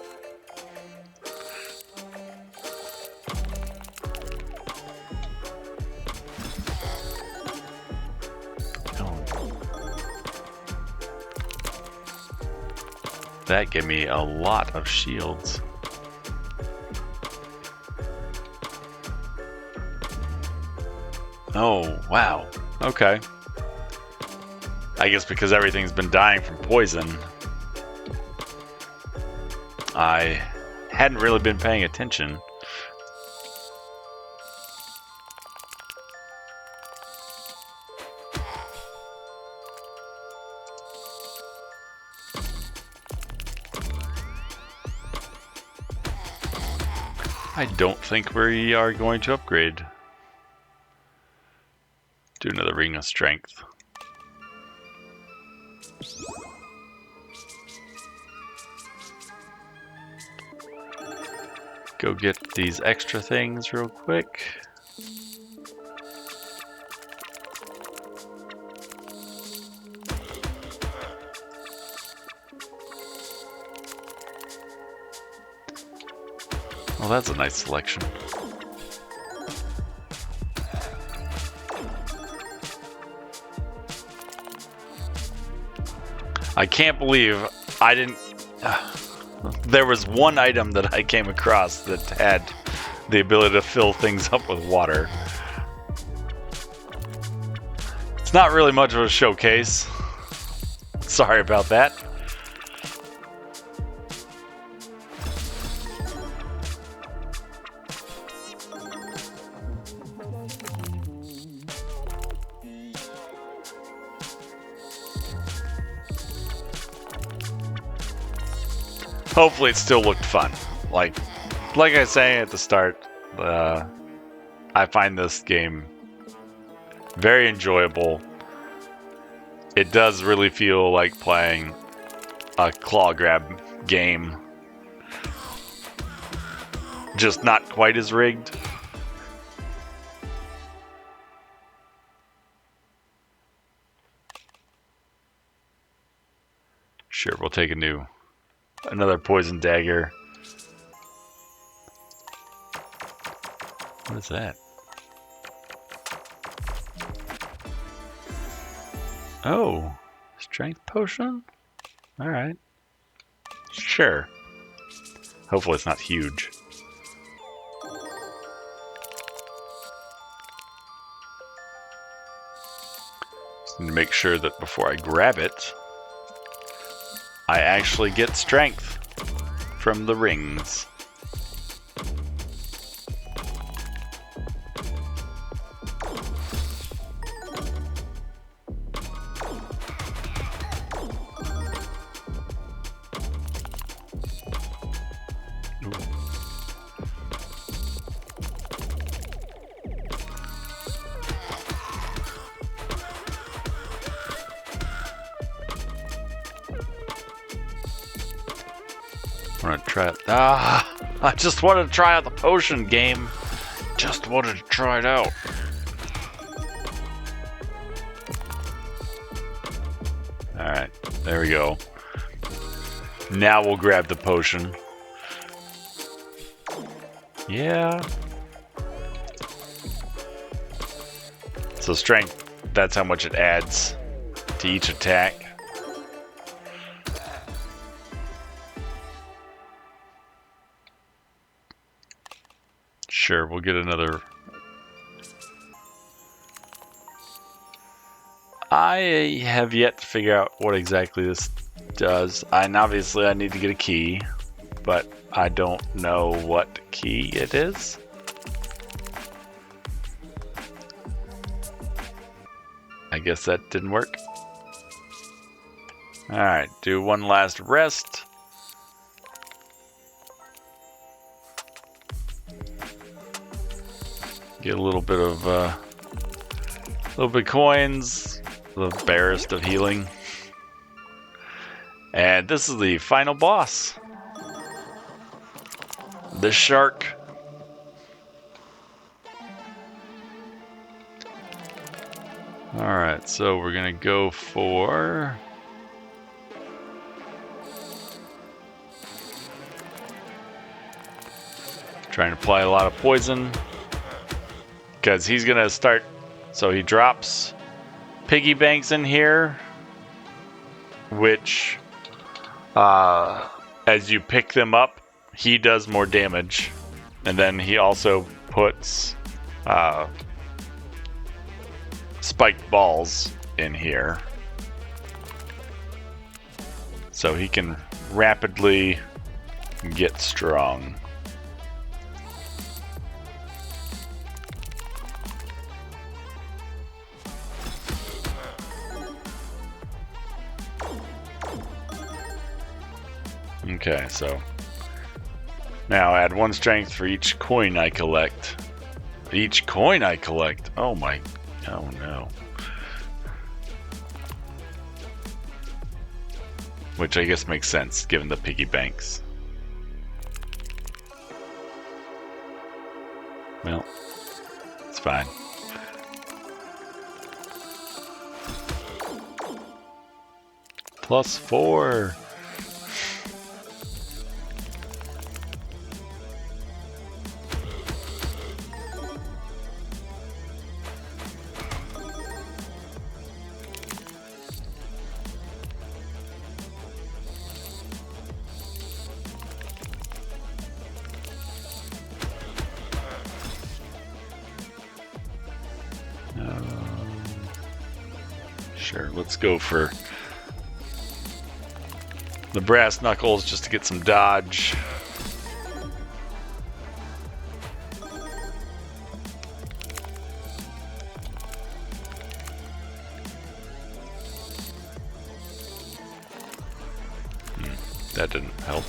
That gave me a lot of shields. Oh, wow. Okay. I guess because everything's been dying from poison, I hadn't really been paying attention. I don't think we are going to upgrade. Do another ring of strength. Go get these extra things real quick. Well, that's a nice selection. I can't believe I didn't... there was one item that I came across that had the ability to fill things up with water. It's not really much of a showcase. Sorry about that. Hopefully it still looked fun. Like I was saying at the start, I find this game very enjoyable. It does really feel like playing a claw grab game. Just not quite as rigged. Sure, we'll take another poison dagger. What is that? Oh, strength potion? Alright. Sure. Hopefully it's not huge. Just need to make sure that before I grab it, I actually get strength from the rings. I want to try it. I just wanted to try out the potion game. Just wanted to try it out. Alright, there we go. Now we'll grab the potion. Yeah. So strength, that's how much it adds to each attack. Sure, we'll get another. I have yet to figure out what exactly this does. And obviously I need to get a key, but I don't know what key it is. I guess that didn't work. Alright, do one last rest. Get a little bit of coins, the barest of healing. And this is the final boss. The shark. Alright, so we're gonna go for trying to apply a lot of poison. Because he's gonna start, so he drops piggy banks in here, which as you pick them up, he does more damage. And then he also puts spiked balls in here, so he can rapidly get strong. Okay, so now add 1 strength for each coin I collect. Each coin I collect? Oh no. Which I guess makes sense given the piggy banks. Well, it's fine. +4. Sure, let's go for the brass knuckles just to get some dodge. That didn't help.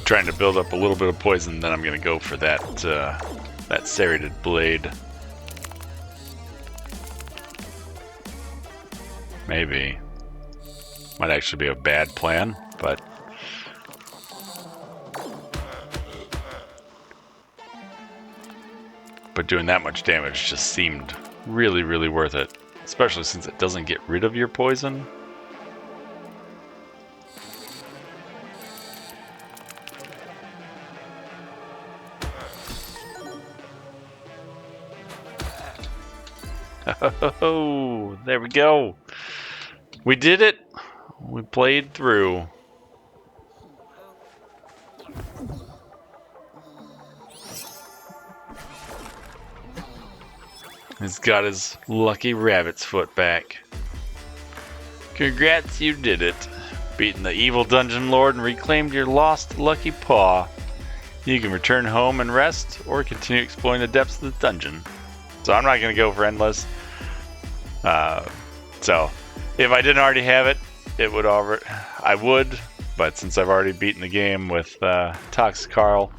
Trying to build up a little bit of poison, then I'm gonna go for that that serrated blade. Maybe. Might actually be a bad plan, but doing that much damage just seemed really, really worth it, especially since it doesn't get rid of your poison. Oh, there we go. We did it. We played through. He's got his lucky rabbit's foot back. Congrats, you did it. Beaten the evil dungeon lord and reclaimed your lost lucky paw. You can return home and rest, or continue exploring the depths of the dungeon. So I'm not going to go for endless. So if I didn't already have it, I would. But since I've already beaten the game with Toxic Carl,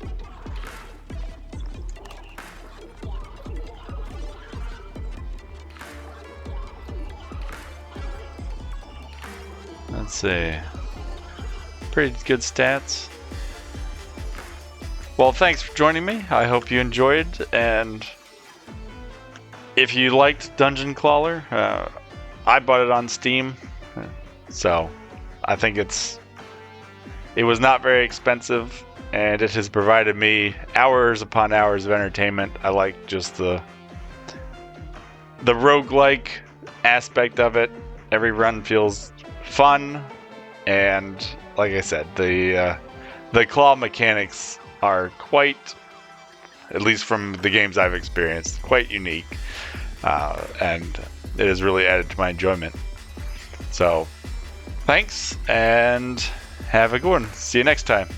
let's see. Pretty good stats. Well, thanks for joining me. I hope you enjoyed, and if you liked Dungeon Clawler, I bought it on Steam, so I think it was not very expensive, and it has provided me hours upon hours of entertainment. I like just the roguelike aspect of it. Every run feels fun, and like I said, the claw mechanics are quite, at least from the games I've experienced, quite unique, and it has really added to my enjoyment. So thanks, and have a good one. See you next time.